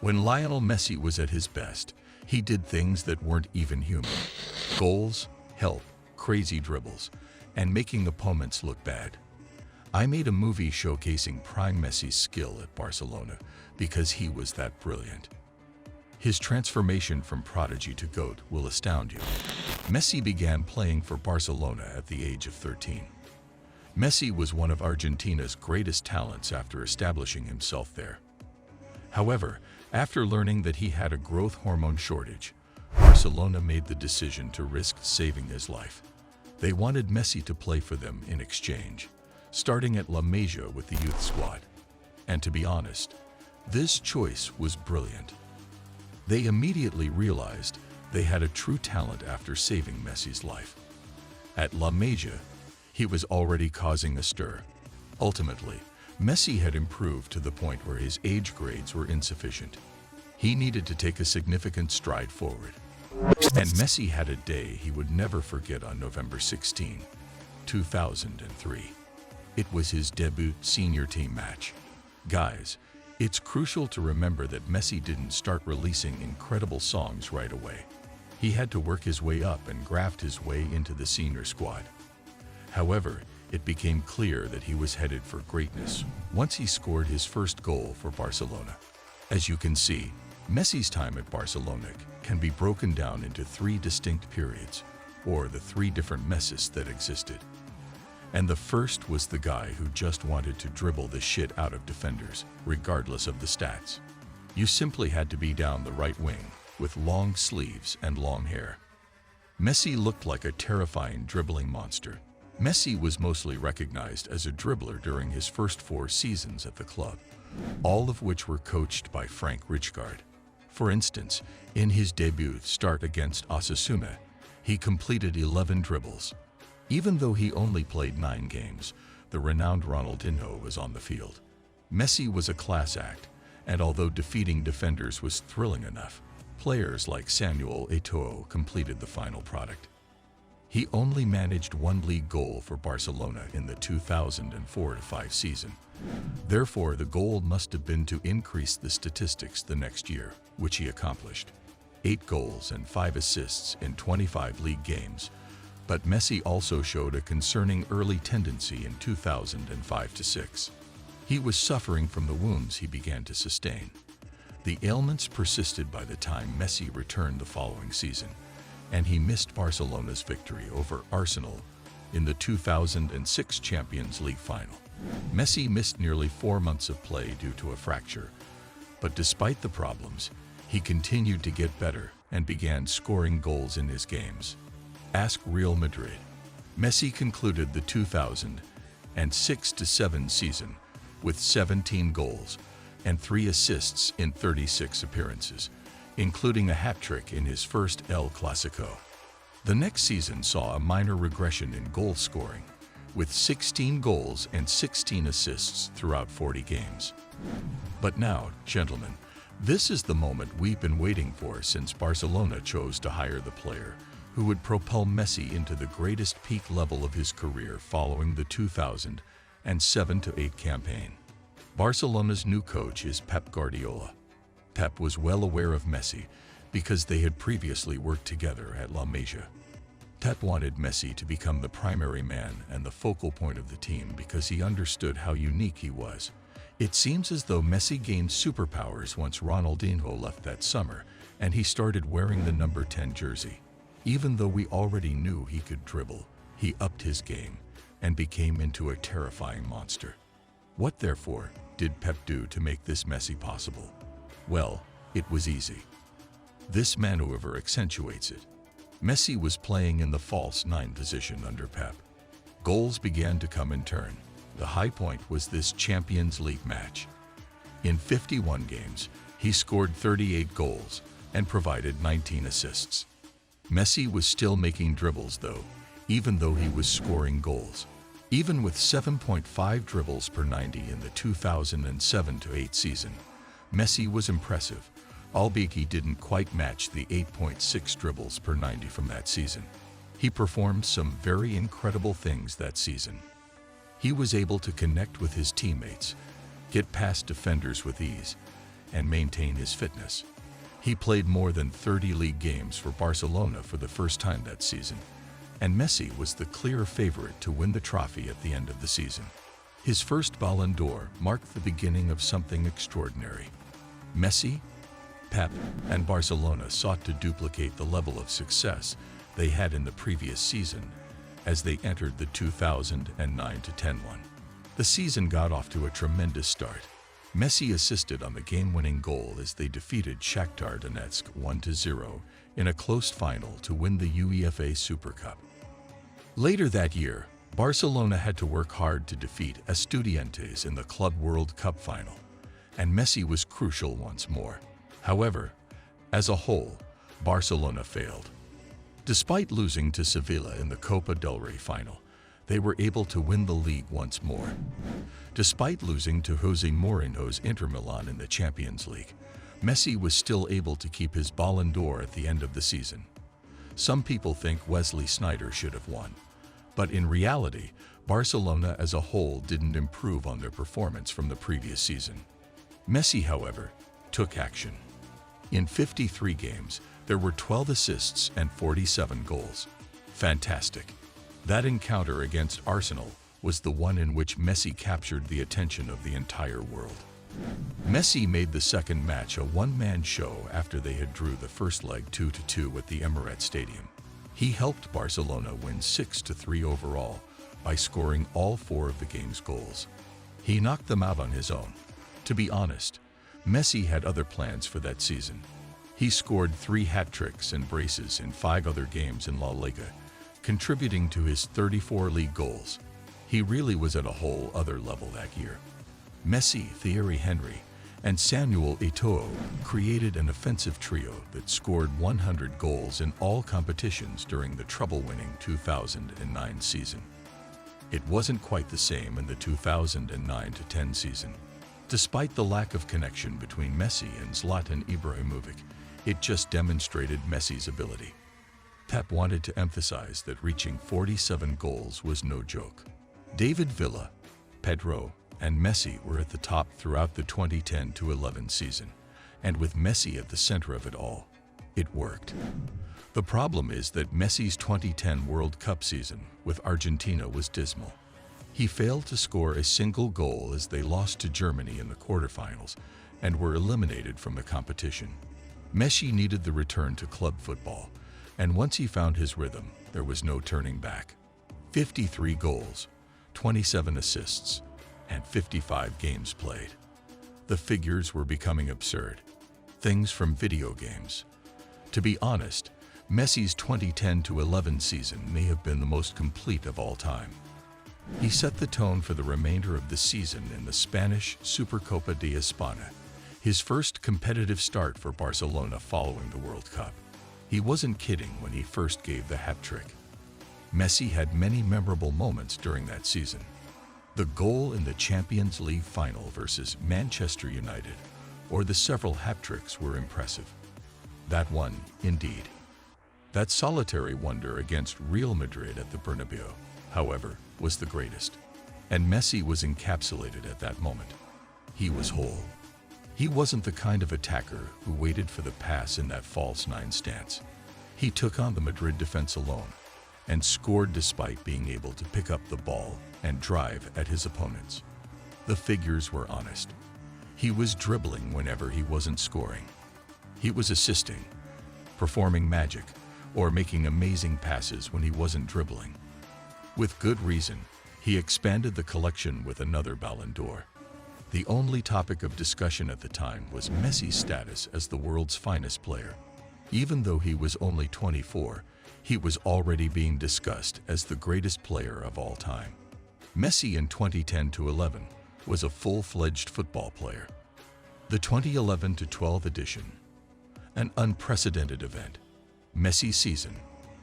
When Lionel Messi was at his best, he did things that weren't even human. Goals, help, crazy dribbles, and making opponents look bad. I made a movie showcasing Prime Messi's skill at Barcelona because he was that brilliant. His transformation from prodigy to GOAT will astound you. Messi began playing for Barcelona at the age of 13. Messi was one of Argentina's greatest talents after establishing himself there. However, after learning that he had a growth hormone shortage, Barcelona made the decision to risk saving his life. They wanted Messi to play for them in exchange, starting at Masia with the youth squad. And to be honest, this choice was brilliant. They immediately realized they had a true talent after saving Messi's life. At Masia, he was already causing a stir. Ultimately, Messi had improved to the point where his age grades were insufficient. He needed to take a significant stride forward. And Messi had a day he would never forget on November 16, 2003. It was his debut senior team match. Guys, it's crucial to remember that Messi didn't start releasing incredible songs right away. He had to work his way up and graft his way into the senior squad. However, it became clear that he was headed for greatness once he scored his first goal for Barcelona. As you can see, Messi's time at Barcelona can be broken down into three distinct periods, or the three different Messis that existed. And the first was the guy who just wanted to dribble the shit out of defenders, regardless of the stats. You simply had to be down the right wing, with long sleeves and long hair. Messi looked like a terrifying dribbling monster. Messi was mostly recognized as a dribbler during his first 4 seasons at the club, all of which were coached by Frank Rijkaard. For instance, in his debut start against Osasuna, he completed 11 dribbles. Even though he only played 9 games, the renowned Ronaldinho was on the field. Messi was a class act, and although defeating defenders was thrilling enough, players like Samuel Eto'o completed the final product. He only managed 1 league goal for Barcelona in the 2004-05 season. Therefore, the goal must have been to increase the statistics the next year, which he accomplished. 8 goals and 5 assists in 25 league games. But Messi also showed a concerning early tendency in 2005-06. He was suffering from the wounds he began to sustain. The ailments persisted by the time Messi returned the following season, and he missed Barcelona's victory over Arsenal in the 2006 Champions League final. Messi missed nearly 4 months of play due to a fracture, but despite the problems, he continued to get better and began scoring goals in his games. Ask Real Madrid. Messi concluded the 2006-07 season with 17 goals and 3 assists in 36 appearances, including a hat-trick in his first El Clasico. The next season saw a minor regression in goal scoring, with 16 goals and 16 assists throughout 40 games. But now, gentlemen, this is the moment we've been waiting for since Barcelona chose to hire the player who would propel Messi into the greatest peak level of his career following the 2007-08 campaign. Barcelona's new coach is Pep Guardiola. Pep was well aware of Messi because they had previously worked together at La Masia. Pep wanted Messi to become the primary man and the focal point of the team because he understood how unique he was. It seems as though Messi gained superpowers once Ronaldinho left that summer and he started wearing the number 10 jersey. Even though we already knew he could dribble, he upped his game and became into a terrifying monster. What, therefore, did Pep do to make this Messi possible? Well, it was easy. This maneuver accentuates it. Messi was playing in the false 9 position under Pep. Goals began to come in turn. The high point was this Champions League match. In 51 games, he scored 38 goals and provided 19 assists. Messi was still making dribbles though, even though he was scoring goals. Even with 7.5 dribbles per 90 in the 2007-08 season, Messi was impressive, albeit he didn't quite match the 8.6 dribbles per 90 from that season. He performed some very incredible things that season. He was able to connect with his teammates, get past defenders with ease, and maintain his fitness. He played more than 30 league games for Barcelona for the first time that season, and Messi was the clear favorite to win the trophy at the end of the season. His first Ballon d'Or marked the beginning of something extraordinary. Messi, Pep, and Barcelona sought to duplicate the level of success they had in the previous season as they entered the 2009-10 one. The season got off to a tremendous start. Messi assisted on the game-winning goal as they defeated Shakhtar Donetsk 1-0 in a close final to win the UEFA Super Cup. Later that year, Barcelona had to work hard to defeat Estudiantes in the Club World Cup final, and Messi was crucial once more. However, as a whole, Barcelona failed. Despite losing to Sevilla in the Copa del Rey final, they were able to win the league once more. Despite losing to Jose Mourinho's Inter Milan in the Champions League, Messi was still able to keep his Ballon d'Or at the end of the season. Some people think Wesley Sneijder should have won, but in reality, Barcelona as a whole didn't improve on their performance from the previous season. Messi, however, took action. In 53 games, there were 12 assists and 47 goals. Fantastic. That encounter against Arsenal was the one in which Messi captured the attention of the entire world. Messi made the second match a one-man show after they had drew the first leg 2-2 at the Emirates Stadium. He helped Barcelona win 6-3 overall by scoring all 4 of the game's goals. He knocked them out on his own. To be honest, Messi had other plans for that season. He scored 3 hat-tricks and braces in 5 other games in La Liga, contributing to his 34 league goals. He really was at a whole other level that year. Messi, Thierry Henry, and Samuel Eto'o created an offensive trio that scored 100 goals in all competitions during the treble-winning 2009 season. It wasn't quite the same in the 2009-10 season. Despite the lack of connection between Messi and Zlatan Ibrahimovic, it just demonstrated Messi's ability. Pep wanted to emphasize that reaching 47 goals was no joke. David Villa, Pedro, and Messi were at the top throughout the 2010-11 season, and with Messi at the center of it all, it worked. The problem is that Messi's 2010 World Cup season with Argentina was dismal. He failed to score a single goal as they lost to Germany in the quarterfinals and were eliminated from the competition. Messi needed the return to club football, and once he found his rhythm, there was no turning back. 53 goals, 27 assists, and 55 games played. The figures were becoming absurd. Things from video games. To be honest, Messi's 2010-11 season may have been the most complete of all time. He set the tone for the remainder of the season in the Spanish Supercopa de España, his first competitive start for Barcelona following the World Cup. He wasn't kidding when he first gave the hat-trick. Messi had many memorable moments during that season. The goal in the Champions League final versus Manchester United, or the several hat-tricks were impressive. That one, indeed. That solitary wonder against Real Madrid at the Bernabeu, however, was the greatest. And Messi was encapsulated at that moment. He was whole. He wasn't the kind of attacker who waited for the pass in that false 9 stance. He took on the Madrid defense alone and scored despite being able to pick up the ball and drive at his opponents. The figures were honest. He was dribbling whenever he wasn't scoring. He was assisting, performing magic, or making amazing passes when he wasn't dribbling. With good reason, he expanded the collection with another Ballon d'Or. The only topic of discussion at the time was Messi's status as the world's finest player. Even though he was only 24, he was already being discussed as the greatest player of all time. Messi in 2010-11 was a full-fledged football player. The 2011-12 edition, an unprecedented event. Messi's season.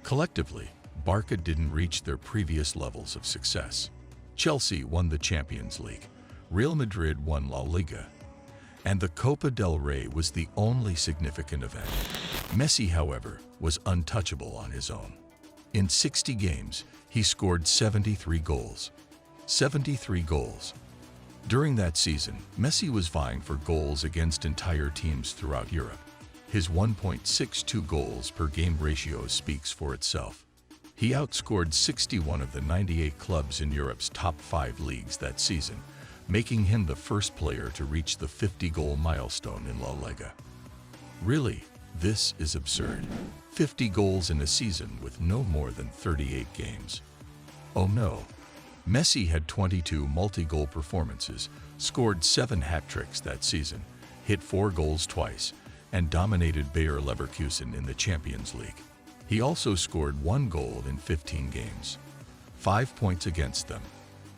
Collectively, Barca didn't reach their previous levels of success. Chelsea won the Champions League, Real Madrid won La Liga, and the Copa del Rey was the only significant event. Messi, however, was untouchable on his own. In 60 games, he scored 73 goals. 73 goals. During that season, Messi was vying for goals against entire teams throughout Europe. His 1.62 goals per game ratio speaks for itself. He outscored 61 of the 98 clubs in Europe's top 5 leagues that season, making him the first player to reach the 50-goal milestone in La Liga. Really, this is absurd. 50 goals in a season with no more than 38 games. Oh no. Messi had 22 multi-goal performances, scored 7 hat-tricks that season, hit 4 goals twice, and dominated Bayer Leverkusen in the Champions League. He also scored 1 goal in 15 games, 5 points against them.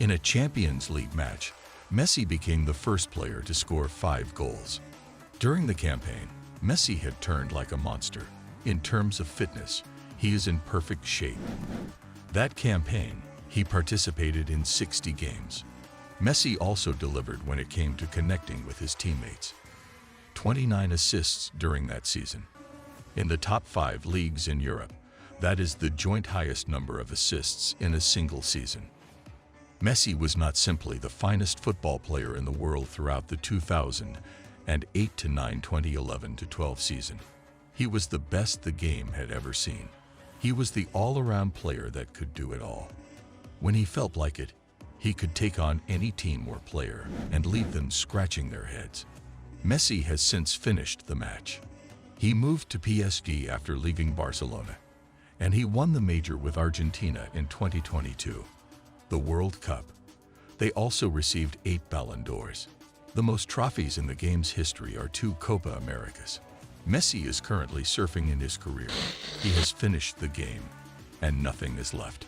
In a Champions League match, Messi became the first player to score 5 goals. During the campaign, Messi had turned like a monster. In terms of fitness, he is in perfect shape. That campaign, he participated in 60 games. Messi also delivered when it came to connecting with his teammates. 29 assists during that season. In the top 5 leagues in Europe, that is the joint highest number of assists in a single season. Messi was not simply the finest football player in the world throughout the 2008-9 2011-12 season. He was the best the game had ever seen. He was the all-around player that could do it all. When he felt like it, he could take on any team or player and leave them scratching their heads. Messi has since finished the match. He moved to PSG after leaving Barcelona, and he won the major with Argentina in 2022, the World Cup. They also received 8 Ballon d'Ors. The most trophies in the game's history are 2 Copa Americas. Messi is currently surfing in his career. He has finished the game, and nothing is left.